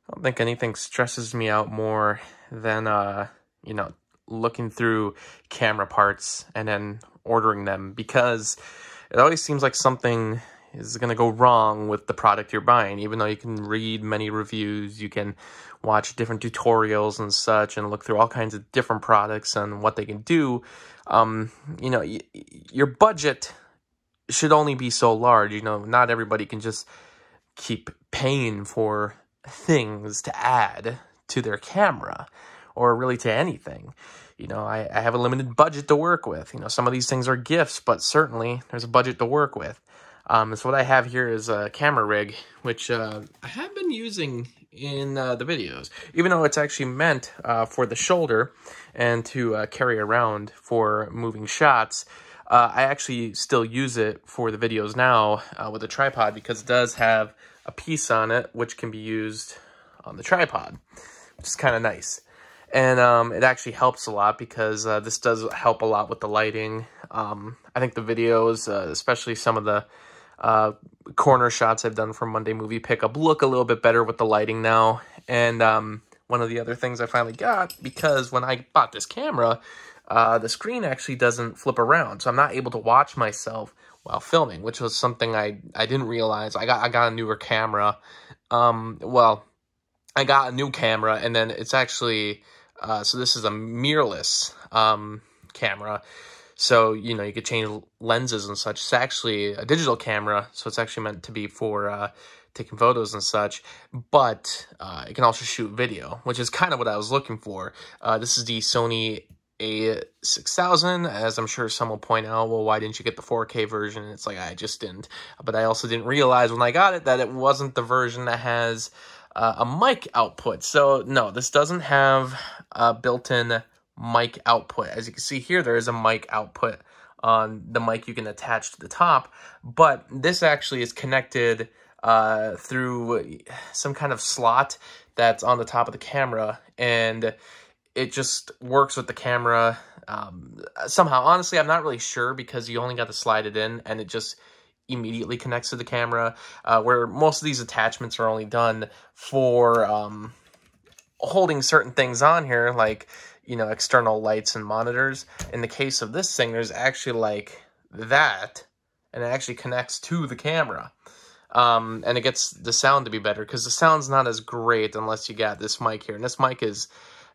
I don't think anything stresses me out more than, looking through camera parts and then ordering them, because it always seems like something is going to go wrong with the product you're buying. Even though you can read many reviews, you can watch different tutorials and such and look through all kinds of different products and what they can do. Your budget should only be so large. Not everybody can just keep paying for things to add to their camera or really to anything. I have a limited budget to work with. Some of these things are gifts, but certainly there's a budget to work with. So what I have here is a camera rig, which I have been using in the videos, even though it's actually meant for the shoulder and to carry around for moving shots. I actually still use it for the videos now with a tripod, because it does have a piece on it which can be used on the tripod, which is kind of nice. And it actually helps a lot, because this does help a lot with the lighting. I think the videos, especially some of the corner shots I've done for Monday Movie Pickup, look a little bit better with the lighting now. And one of the other things I finally got, because when I bought this camera, the screen actually doesn't flip around, so I'm not able to watch myself while filming, which was something I didn't realize. I got a newer camera. I got a new camera, and then it's actually so this is a mirrorless camera. So, you could change lenses and such. It's actually a digital camera, so it's actually meant to be for taking photos and such. But it can also shoot video, which is kind of what I was looking for. This is the Sony A6000, as I'm sure some will point out, well, why didn't you get the 4K version? And it's like, I just didn't. But I also didn't realize when I got it that it wasn't the version that has a mic output. So, no, this doesn't have a built-in mic output. As you can see here, there is a mic output on the mic you can attach to the top, but this actually is connected through some kind of slot that's on the top of the camera, and it just works with the camera somehow. Honestly, I'm not really sure, because you only got to slide it in and it just immediately connects to the camera, where most of these attachments are only done for holding certain things on here, like external lights and monitors. In the case of this thing, there's actually like that, and it actually connects to the camera. And it gets the sound to be better, because the sound's not as great unless you got this mic here. And this mic is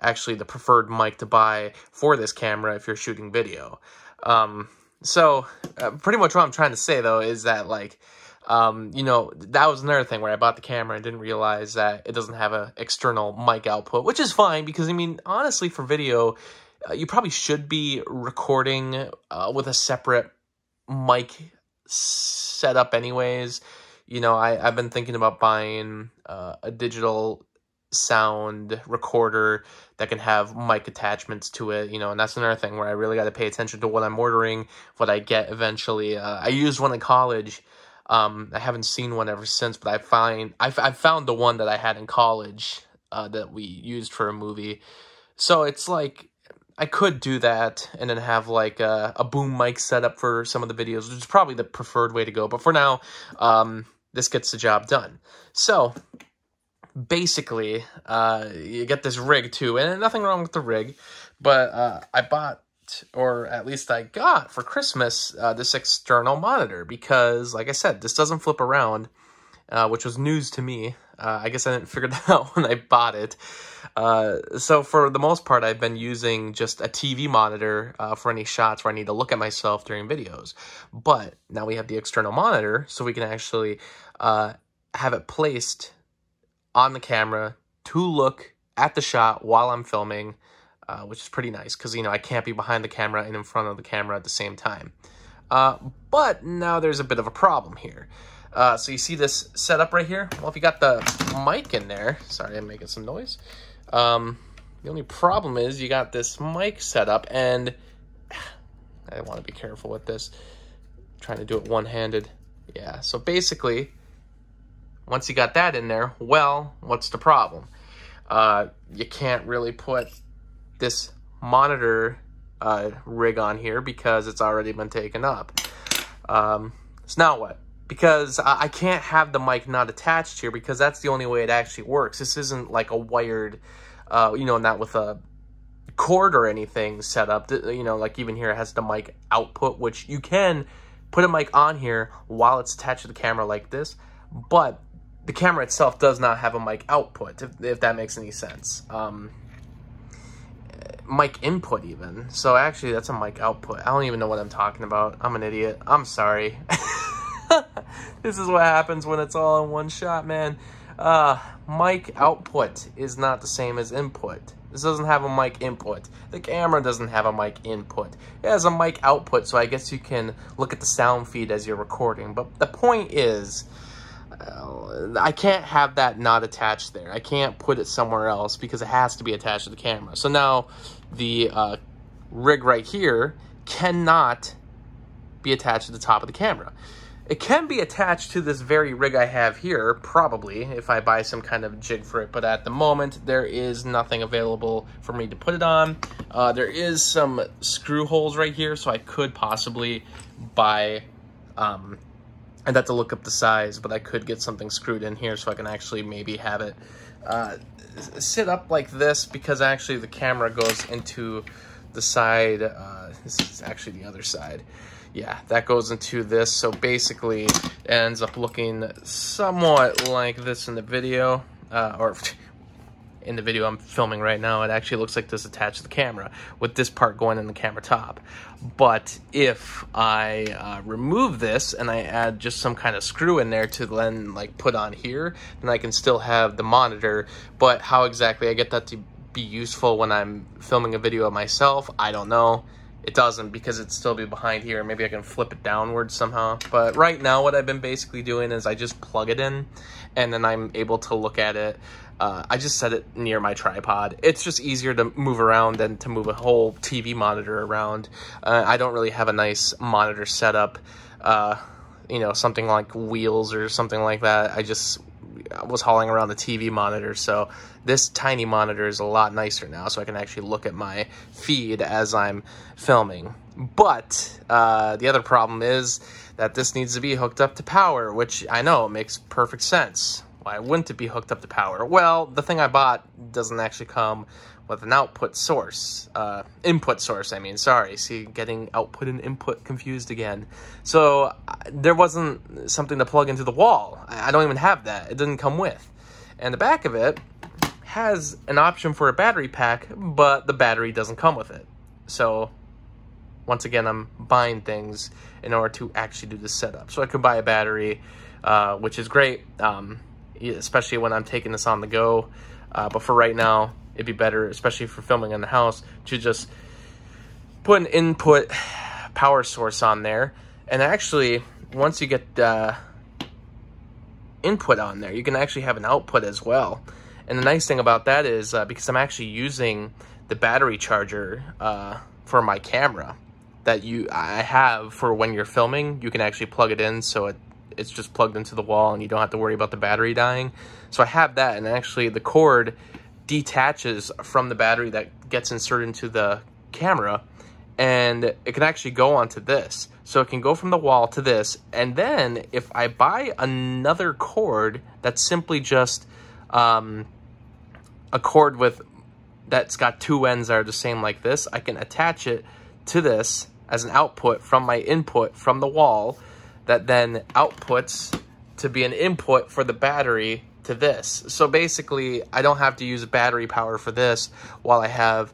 actually the preferred mic to buy for this camera if you're shooting video. So pretty much what I'm trying to say, though, is that, like, that was another thing where I bought the camera and didn't realize that it doesn't have an external mic output, which is fine, because, I mean, honestly, for video, you probably should be recording with a separate mic setup anyways. I've been thinking about buying a digital sound recorder that can have mic attachments to it, and that's another thing where I really got to pay attention to what I'm ordering, what I get eventually. I used one in college. I haven't seen one ever since, but I found the one that I had in college that we used for a movie. So it's like, I could do that and then have like a boom mic set up for some of the videos, which is probably the preferred way to go. But for now, this gets the job done. So basically, you get this rig too, and nothing wrong with the rig, but I bought, or at least I got for Christmas, this external monitor, because, like I said, this doesn't flip around, which was news to me. I guess I didn't figure that out when I bought it. So for the most part, I've been using just a TV monitor for any shots where I need to look at myself during videos. But now we have the external monitor, so we can actually have it placed on the camera to look at the shot while I'm filming, which is pretty nice, because, I can't be behind the camera and in front of the camera at the same time. But now there's a bit of a problem here. So you see this setup right here? Well, if you got the mic in there, sorry, I'm making some noise. The only problem is you got this mic set up, and I want to be careful with this. I'm trying to do it one-handed. Yeah, so basically, once you got that in there, well, what's the problem? You can't really put this monitor rig on here because it's already been taken up. So now what? because I can't have the mic not attached here, because that's the only way it actually works. This isn't like a wired, you know, not with a cord or anything set up. You know, like even here it has the mic output, which you can put a mic on here while it's attached to the camera like this, but the camera itself does not have a mic output, if that makes any sense. Mic input even. So actually that's a mic output. I don't even know what I'm talking about. I'm an idiot. I'm sorry. This is what happens when it's all in one shot, man. Mic output is not the same as input. This doesn't have a mic input. The camera doesn't have a mic input. It has a mic output, so I guess you can look at the sound feed as you're recording. But the point is, I can't have that not attached there. I can't put it somewhere else because it has to be attached to the camera. So now the rig right here cannot be attached to the top of the camera. It can be attached to this very rig I have here, probably, if I buy some kind of jig for it. But at the moment, there is nothing available for me to put it on. There is some screw holes right here, so I could possibly buy... I'd have to look up the size, but I could get something screwed in here so I can actually maybe have it sit up like this, because actually the camera goes into the side. This is actually the other side. Yeah, that goes into this. So basically it ends up looking somewhat like this in the video, or in the video I'm filming right now. It actually looks like this attached to the camera, with this part going in the camera top. But if I remove this and I add just some kind of screw in there to then like put on here, then I can still have the monitor. But how exactly I get that to be useful when I'm filming a video of myself, I don't know. It doesn't, because it'd still be behind here. Maybe I can flip it downwards somehow. But right now what I've been basically doing is I just plug it in, and then I'm able to look at it. I just set it near my tripod. It's just easier to move around than to move a whole TV monitor around. I don't really have a nice monitor setup, you know, something like wheels or something like that. I was hauling around the TV monitor, so this tiny monitor is a lot nicer now, so I can actually look at my feed as I'm filming. But the other problem is that this needs to be hooked up to power, which I know makes perfect sense. Why wouldn't it be hooked up to power? Well, the thing I bought doesn't actually come with an output source, input source, I mean, sorry. See, getting output and input confused again. So there wasn't something to plug into the wall. I don't even have that. It didn't come with. And the back of it has an option for a battery pack, but the battery doesn't come with it. So once again, I'm buying things in order to actually do the setup. So I could buy a battery, which is great, especially when I'm taking this on the go. But for right now, it'd be better, especially for filming in the house, to just put an input power source on there. And actually, once you get input on there, you can actually have an output as well. And the nice thing about that is, because I'm actually using the battery charger for my camera that I have for when you're filming, you can actually plug it in, so it's just plugged into the wall and you don't have to worry about the battery dying. So I have that, and actually the cord detaches from the battery that gets inserted into the camera, and it can actually go onto this. So it can go from the wall to this, and then if I buy another cord that's simply just a cord that's got two ends that are the same like this, I can attach it to this as an output from my input from the wall, that then outputs to be an input for the battery to this. So basically, I don't have to use battery power for this, while I have,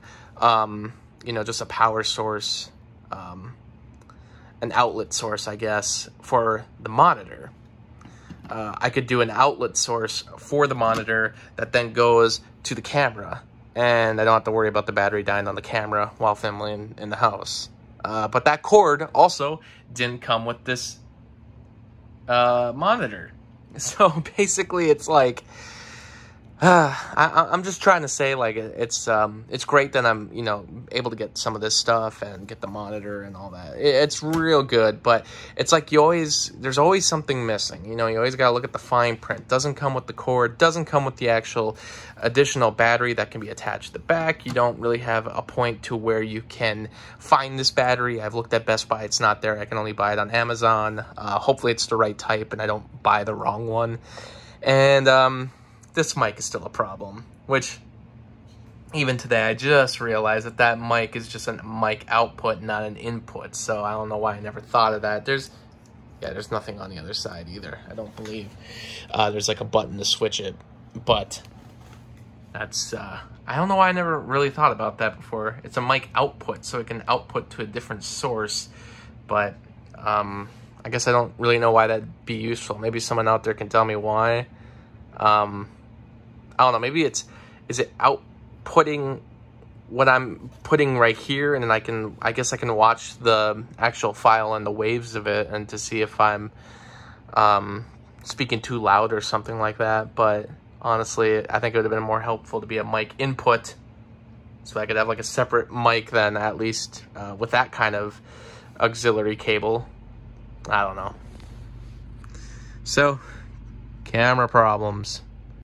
you know, just a power source, an outlet source, I guess, for the monitor. I could do an outlet source for the monitor that then goes to the camera, and I don't have to worry about the battery dying on the camera while filming in the house. But that cord also didn't come with this monitor. So basically it's like, I'm just trying to say, like, it's great that I'm, you know, able to get some of this stuff and get the monitor and all that. It's real good, but it's like there's always something missing. You know, you always gotta look at the fine print. Doesn't come with the cord, doesn't come with the actual additional battery that can be attached to the back. You don't really have a point to where you can find this battery. I've looked at Best Buy, it's not there. I can only buy it on Amazon. Hopefully it's the right type and I don't buy the wrong one. And this mic is still a problem, which even today I just realized that mic is just a mic output, not an input. So I don't know why I never thought of that. There's nothing on the other side either, I don't believe. There's like a button to switch it, but that's I don't know why I never really thought about that before. It's a mic output, so it can output to a different source, but I guess I don't really know why that'd be useful. Maybe someone out there can tell me why. I don't know, maybe is it outputting what I'm putting right here, and then I guess I can watch the actual file and the waves of it and to see if I'm speaking too loud or something like that. But honestly, I think it would have been more helpful to be a mic input, so I could have like a separate mic then, at least with that kind of auxiliary cable. I don't know. So, camera problems.